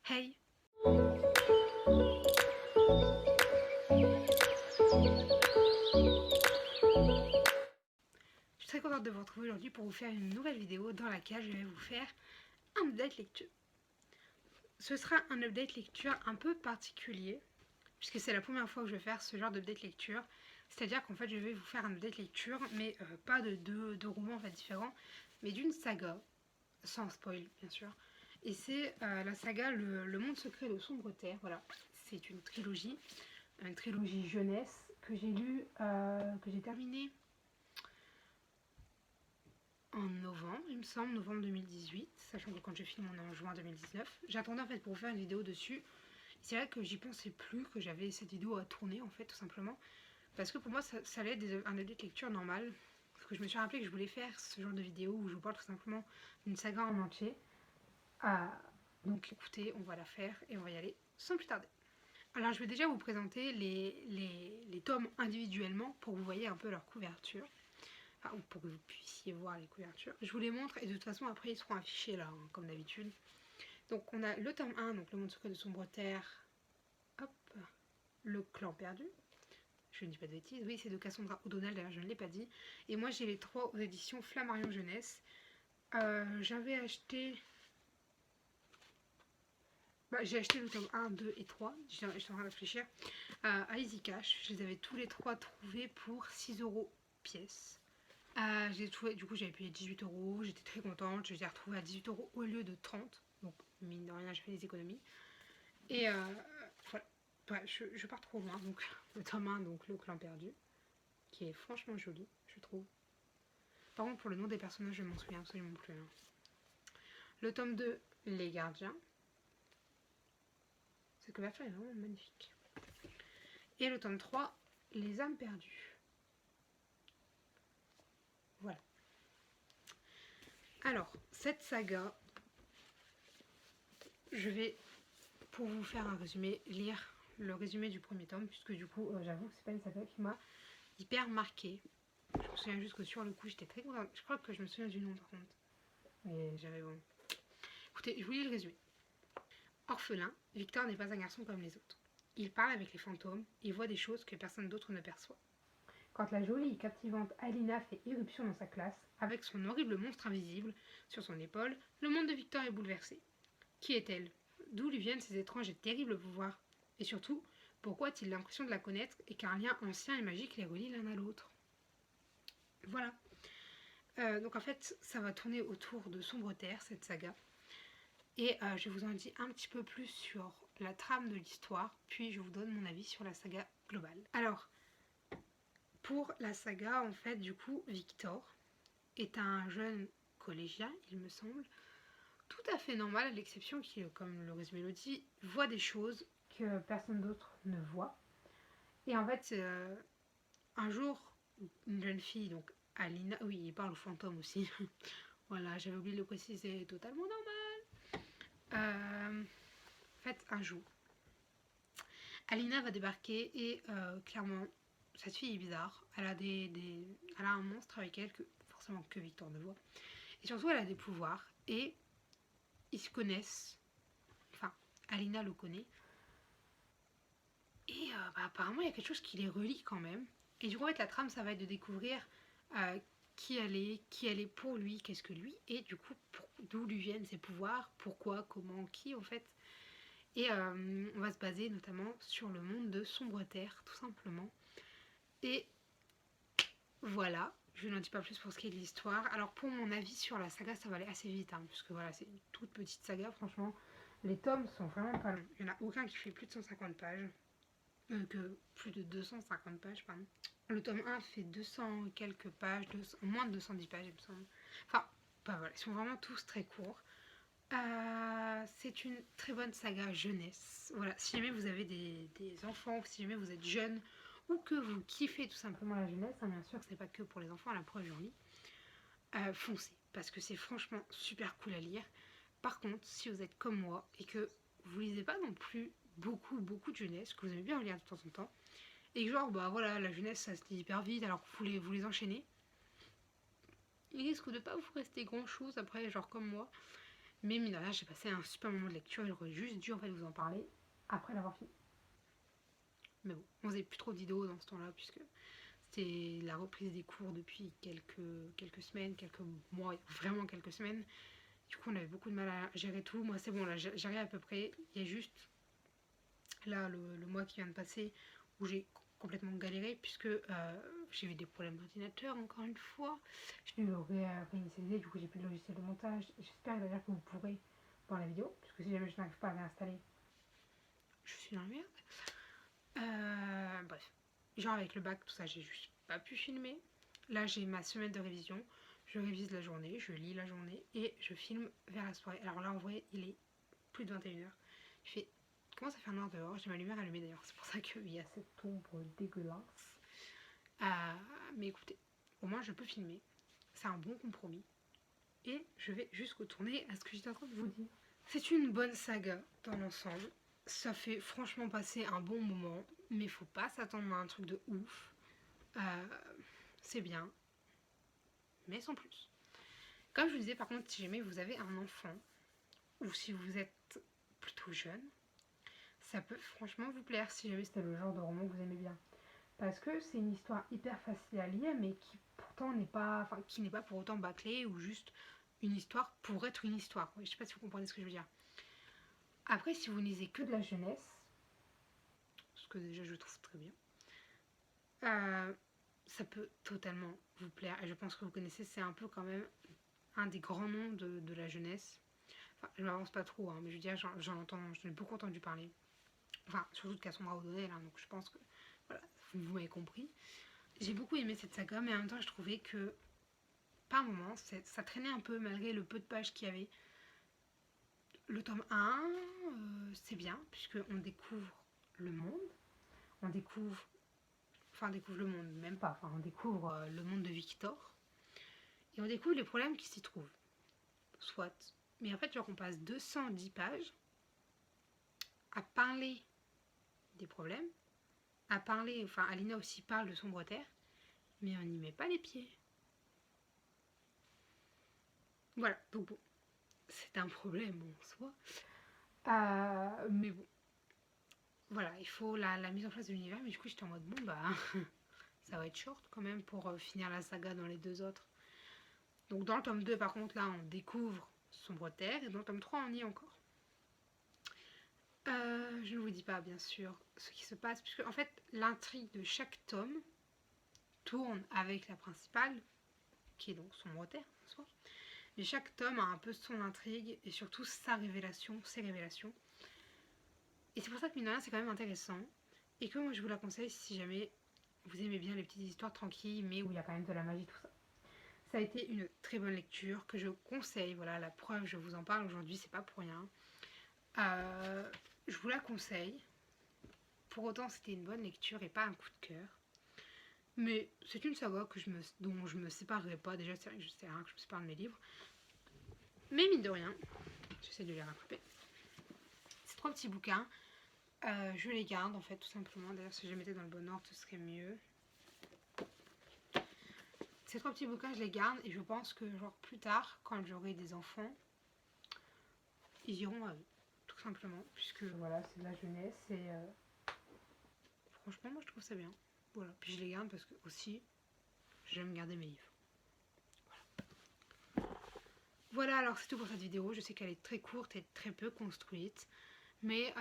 Hey! Je suis très contente de vous retrouver aujourd'hui pour vous faire une nouvelle vidéo dans laquelle je vais vous faire un update lecture. Ce sera un update lecture un peu particulier, puisque c'est la première fois que je vais faire ce genre d'update lecture. C'est-à-dire qu'en fait je vais vous faire un update lecture, mais pas de deux romans en fait, différents, mais d'une saga, sans spoil bien sûr. Et c'est la saga le Monde secret de Sombre Terre. Voilà, c'est une trilogie jeunesse que j'ai lue, que j'ai terminée en novembre, il me semble, novembre 2018, sachant que quand je filme on est en juin 2019. J'attendais en fait pour vous faire une vidéo dessus. C'est vrai que j'y pensais plus, que j'avais cette vidéo à tourner en fait, tout simplement. Parce que pour moi ça allait être un update lecture normal. Parce que je me suis rappelé que je voulais faire ce genre de vidéo où je vous parle tout simplement d'une saga en entier. Donc écoutez, on va la faire et on va y aller sans plus tarder. Alors je vais déjà vous présenter les tomes individuellement pour que vous voyez un peu leur couverture. Enfin, pour que vous puissiez voir les couvertures. Je vous les montre et de toute façon après ils seront affichés là, hein, comme d'habitude. Donc on a le tome 1, donc le monde secret de Sombre Terre. Hop, le clan perdu. Je ne dis pas de bêtises, oui c'est de Cassandra O'Donnell, d'ailleurs je ne l'ai pas dit. Et moi j'ai les 3 aux éditions Flammarion Jeunesse. J'avais acheté... j'ai acheté le tome 1, 2 et 3, j'étais en train de réfléchir, à Easy Cash. Je les avais tous les 3 trouvés pour 6 € pièce. J'ai trouvé, du coup j'avais payé 18 €, j'étais très contente, je les ai retrouvés à 18 € au lieu de 30, donc mine de rien j'ai fait des économies. Et voilà, ouais, je pars trop loin, donc le tome 1, donc le clan perdu, qui est franchement joli, je trouve. Par contre pour le nom des personnages je m'en souviens absolument plus. Hein. Le tome 2, les gardiens. Cette couverture est vraiment magnifique. Et le tome 3, les âmes perdues. Voilà. Alors, cette saga, je vais, pour vous faire un résumé, lire le résumé du premier tome, puisque du coup, j'avoue que c'est pas une saga qui m'a hyper marquée. Je me souviens juste que sur le coup, j'étais très contente. Je crois que je me souviens du nom par contre. Mais j'avais bon. Écoutez, je vous lis le résumé. Orphelin, Victor n'est pas un garçon comme les autres. Il parle avec les fantômes et voit des choses que personne d'autre ne perçoit. Quand la jolie et captivante Alina fait irruption dans sa classe, avec son horrible monstre invisible sur son épaule, le monde de Victor est bouleversé. Qui est-elle? D'où lui viennent ces étranges et terribles pouvoirs? Et surtout, pourquoi a-t-il l'impression de la connaître et qu'un lien ancien et magique les relie l'un à l'autre? Voilà. Donc en fait, ça va tourner autour de Sombre Terre, cette saga. Et je vous en dis un petit peu plus sur la trame de l'histoire, puis je vous donne mon avis sur la saga globale. Alors, pour la saga, en fait, du coup, Victor est un jeune collégien, il me semble, tout à fait normal, à l'exception qui, comme le résumé le dit, voit des choses que personne d'autre ne voit. Et en fait, un jour, une jeune fille, donc Alina, oui, il parle aux fantômes aussi. Voilà, j'avais oublié de le préciser, totalement normal. En fait, un jour, Alina va débarquer et clairement, cette fille est bizarre. Elle a, elle a un monstre avec elle que forcément que Victor ne voit. Et surtout, elle a des pouvoirs et ils se connaissent. Enfin, Alina le connaît. Et apparemment, il y a quelque chose qui les relie quand même. Et du coup, en fait, la trame, ça va être de découvrir qui elle est pour lui, qu'est-ce que lui, et du coup, d'où lui viennent ses pouvoirs, pourquoi, comment, qui, en fait. Et on va se baser notamment sur le monde de Sombre Terre, tout simplement. Et voilà, je n'en dis pas plus pour ce qui est de l'histoire. Alors, pour mon avis sur la saga, ça va aller assez vite, hein, puisque voilà, c'est une toute petite saga, franchement. Les tomes sont vraiment pas longs. Il n'y en a aucun qui fait plus de 150 pages. Que plus de 250 pages, pardon. Le tome 1 fait 200 quelques pages, moins de 210 pages, il me semble. Enfin, bah voilà, ils sont vraiment tous très courts. C'est une très bonne saga jeunesse. Voilà, si jamais vous avez des enfants, ou si jamais vous êtes jeune, ou que vous kiffez tout simplement la jeunesse, hein, bien sûr que ce n'est pas que pour les enfants, à la preuve j'en lis, foncez, parce que c'est franchement super cool à lire. Par contre, si vous êtes comme moi et que vous lisez pas non plus beaucoup de jeunesse, que vous aimez bien en lire de temps en temps, et que genre, bah voilà, la jeunesse ça se lit hyper vite alors que vous les enchaînez, il risque de pas vous rester grand chose après, genre comme moi. Mais mine de rien, j'ai passé un super moment de lecture et j'aurais juste dû en fait vous en parler après l'avoir fini. Mais bon, on faisait plus trop de vidéos dans ce temps-là puisque c'était la reprise des cours depuis quelques semaines, quelques mois, vraiment quelques semaines. Du coup, on avait beaucoup de mal à gérer tout. Moi, c'est bon, là, j'arrive à peu près. Il y a juste là le mois qui vient de passer où j'ai complètement galéré puisque j'ai eu des problèmes d'ordinateur encore une fois. Je dû réinitialiser, du coup j'ai plus de logiciel de montage. J'espère d'ailleurs que vous pourrez voir la vidéo, parce que si jamais je n'arrive pas à réinstaller, je suis dans la merde. Bref, genre avec le bac, tout ça, j'ai juste pas pu filmer. Là j'ai ma semaine de révision, je révise la journée, je lis la journée et je filme vers la soirée. Alors là en vrai il est plus de 21h. Il fait commence à faire noir dehors, j'ai ma lumière allumée d'ailleurs, c'est pour ça qu'il y a cette ombre dégueulasse. Mais écoutez, au moins je peux filmer, c'est un bon compromis. Et je vais juste retourner à ce que j'étais en train de vous dire. C'est une bonne saga dans l'ensemble, ça fait franchement passer un bon moment, mais faut pas s'attendre à un truc de ouf. C'est bien, mais sans plus. Comme je vous disais, par contre, si jamais vous avez un enfant, ou si vous êtes plutôt jeune, ça peut franchement vous plaire si jamais c'était le genre de roman que vous aimez bien. Parce que c'est une histoire hyper facile à lire, mais qui pourtant n'est pas, enfin, qui n'est pas pour autant bâclée ou juste une histoire pour être une histoire. Je sais pas si vous comprenez ce que je veux dire. Après, si vous lisez que de la jeunesse, ce que déjà je trouve très bien, ça peut totalement vous plaire. Et je pense que vous connaissez, c'est un peu quand même un des grands noms de la jeunesse. Enfin, je m'avance pas trop, hein, mais je veux dire, j'en ai beaucoup entendu parler. Enfin, surtout de Cassandra O'Donnell, hein, donc je pense que voilà, vous m'avez compris. J'ai beaucoup aimé cette saga, mais en même temps, je trouvais que par moments, ça traînait un peu malgré le peu de pages qu'il y avait. Le tome 1, c'est bien, puisqu'on découvre le monde, on découvre, enfin on découvre le monde, même pas, enfin on découvre le monde de Victor, et on découvre les problèmes qui s'y trouvent. Soit. Mais en fait, genre on passe 210 pages à parler des problèmes, à parler, enfin Alina aussi parle de Sombre Terre, mais on n'y met pas les pieds. Voilà, donc bon, c'est un problème en soi. Mais bon, voilà, il faut la mise en place de l'univers, mais du coup j'étais en mode bon bah ça va être short quand même pour finir la saga dans les deux autres. Donc dans le tome 2 par contre là on découvre Sombre Terre et dans le tome 3 on y est encore. Je ne vous dis pas bien sûr ce qui se passe, puisque en fait l'intrigue de chaque tome tourne avec la principale, qui est donc Sombre Terre en soi. Mais chaque tome a un peu son intrigue et surtout sa révélation, ses révélations. Et c'est pour ça que mine de rien c'est quand même intéressant. Et que moi je vous la conseille si jamais vous aimez bien les petites histoires tranquilles, mais où il y a quand même de la magie, tout ça. Ça a été une très bonne lecture que je conseille. Voilà, la preuve, je vous en parle aujourd'hui, c'est pas pour rien. Je vous la conseille. Pour autant, c'était une bonne lecture et pas un coup de cœur. Mais c'est une saga dont je me séparerai pas. Déjà, c'est rien que je me sépare de mes livres. Mais mine de rien, j'essaie de les rattraper. Ces trois petits bouquins, je les garde en fait, tout simplement. D'ailleurs, si je les mettais dans le bon ordre, ce serait mieux. Ces trois petits bouquins, je les garde et je pense que genre plus tard, quand j'aurai des enfants, ils iront à eux, tout simplement, puisque voilà, c'est de la jeunesse et franchement, moi je trouve ça bien. Voilà, puis je les garde parce que aussi, j'aime garder mes livres. Voilà, alors c'est tout pour cette vidéo. Je sais qu'elle est très courte et très peu construite, mais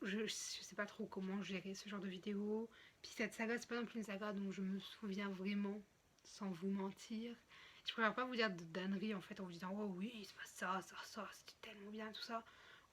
je sais pas trop comment gérer ce genre de vidéo. Puis cette saga, c'est pas non plus une saga dont je me souviens vraiment, sans vous mentir. Je préfère pas vous dire de danneries en fait en vous disant oh oui, il se passe ça, c'était tellement bien, tout ça.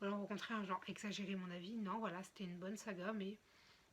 Ou alors au contraire, genre exagérer mon avis. Non, voilà, c'était une bonne saga, mais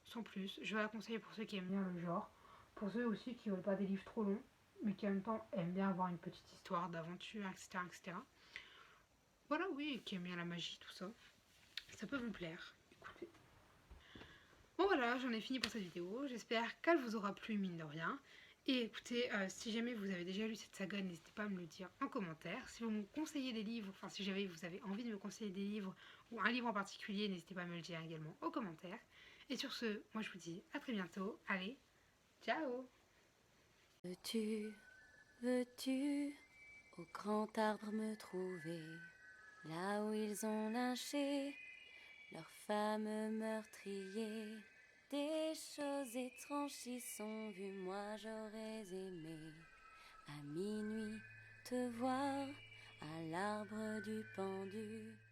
sans plus. Je la conseille pour ceux qui aiment bien le genre. Pour ceux aussi qui veulent pas des livres trop longs, mais qui en même temps aiment bien avoir une petite histoire d'aventure, etc., etc. Voilà, oui, qui aiment bien la magie, tout ça. Ça peut vous plaire. Écoutez. Bon voilà, j'en ai fini pour cette vidéo. J'espère qu'elle vous aura plu, mine de rien. Et écoutez, si jamais vous avez déjà lu cette saga, n'hésitez pas à me le dire en commentaire. Si vous me conseillez des livres, enfin si jamais vous avez envie de me conseiller des livres ou un livre en particulier, n'hésitez pas à me le dire également en commentaire. Et sur ce, moi je vous dis à très bientôt. Allez, ciao! Veux-tu Au grand arbre me trouver, là où ils ont lynché leurs femmes meurtriers. Des choses étranges s'y sont vues, moi j'aurais aimé à minuit te voir à l'arbre du pendu.